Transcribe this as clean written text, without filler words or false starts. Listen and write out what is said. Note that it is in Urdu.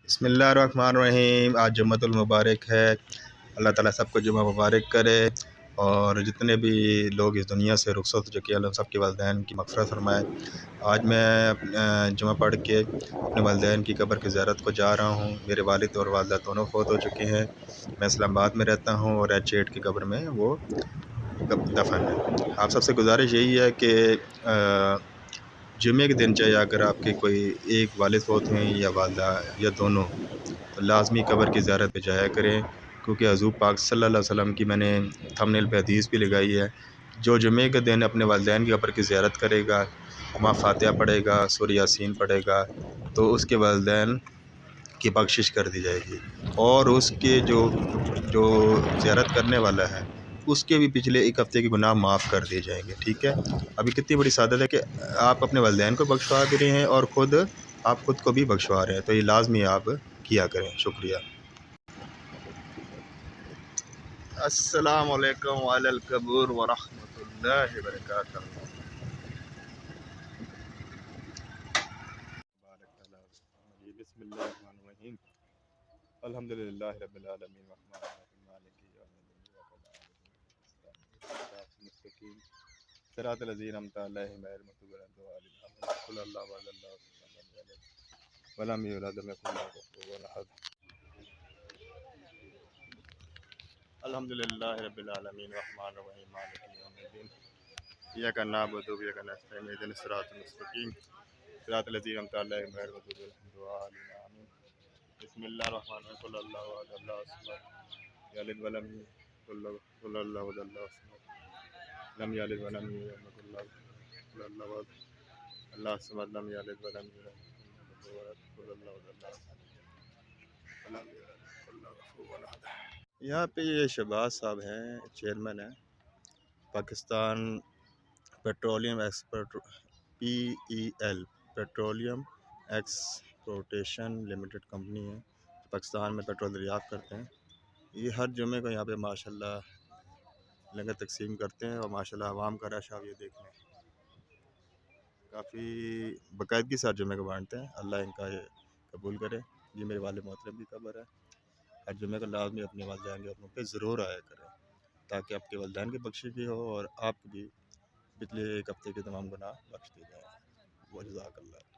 بسم اللہ الرحمن الرحیم۔ آج جمعۃ المبارک ہے۔ اللہ تعالیٰ سب کو جمعہ مبارک کرے، اور جتنے بھی لوگ اس دنیا سے رخصت ہو چکے ہیں اللہ سب کے والدین کی مغفرت فرمائے۔ آج میں جمعہ پڑھ کے اپنے والدین کی قبر کی زیارت کو جا رہا ہوں۔ میرے والد اور والدہ دونوں فوت ہو چکے ہیں۔ میں اسلام آباد میں رہتا ہوں اور H8 کی قبر میں وہ دفن ہے۔ آپ سب سے گزارش یہی ہے کہ جمعے کے دن چاہے اگر آپ کے کوئی ایک والد فوت ہیں یا والدہ یا دونوں، تو لازمی قبر کی زیارت پہ جایا کریں، کیونکہ حضور پاک صلی اللہ علیہ وسلم کی میں نے تھمبنیل پہ حدیث بھی لگائی ہے، جو جمعے کے دن اپنے والدین کی قبر کی زیارت کرے گا، وہاں فاتحہ پڑھے گا، سورہ یاسین پڑھے گا، تو اس کے والدین کی بخشش کر دی جائے گی، اور اس کے جو زیارت کرنے والا ہے اس کے بھی پچھلے ایک ہفتے کے گناہ معاف کر دیے جائیں گے۔ ٹھیک ہے، ابھی کتنی بڑی سعادت ہے کہ آپ اپنے والدین کو بخشوا بھی رہے ہیں اور آپ خود کو بھی بخشوا رہے ہیں، تو یہ لازمی آپ کیا کریں۔ شکریہ۔ السلام علیکم وعلی القبور ورحمۃ اللہ وبرکاتہ۔ بسم اللہ الرحمن الرحیم۔ الحمد للہ رب العالمین الرحمن الرحیم مالک یوم الدین صراط الذین انعمت علیہم غیر المغضوب علیہم صلی اللہ علیہ وسلم ولم یولد ولم یکن لہ کفوا احد۔ الحمد للہ رب العالمین الرحمن الرحیم مالک یوم الدین ایاک نعبد و ایاک نستعین اہدنا الصراط المستقیم صراط الذین انعمت علیہم غیر المغضوب علیہم آمین۔ بسم اللہ الرحمن الرحیم صلی اللہ علیہ وسلم یلد ولم صلی اللہ علیہ وسلم لم یلد ولم یولد صلی اللہ اللہ صمد لم یلد ولم یولد صلی اللہ علیہ وسلم۔ یہاں پہ یہ شہباز صاحب ہیں، چیئرمین ہیں Pakistan petroleum PEL petroleum exportation limited company ہے، پاکستان میں پیٹرول دریافت کرتے ہیں۔ یہ ہر جمعے کو یہاں پہ ماشاءاللہ لنگر تقسیم کرتے ہیں، اور ماشاءاللہ عوام کا رش آپ یہ دیکھ لیں، کافی باقاعدگی سے ہر جمعے کو بانٹتے ہیں۔ اللہ ان کا یہ قبول کرے۔ یہ میرے والد محترم کی قبر ہے۔ ہر جمعے کو لازمی اپنے والدین کے اپنوں پہ ضرور آیا کریں، تاکہ آپ کے والدین کی بخشش بھی ہو اور آپ بھی پچھلے ایک ہفتے کے تمام گناہ بخش دیے جائیں۔ وجزاک اللہ۔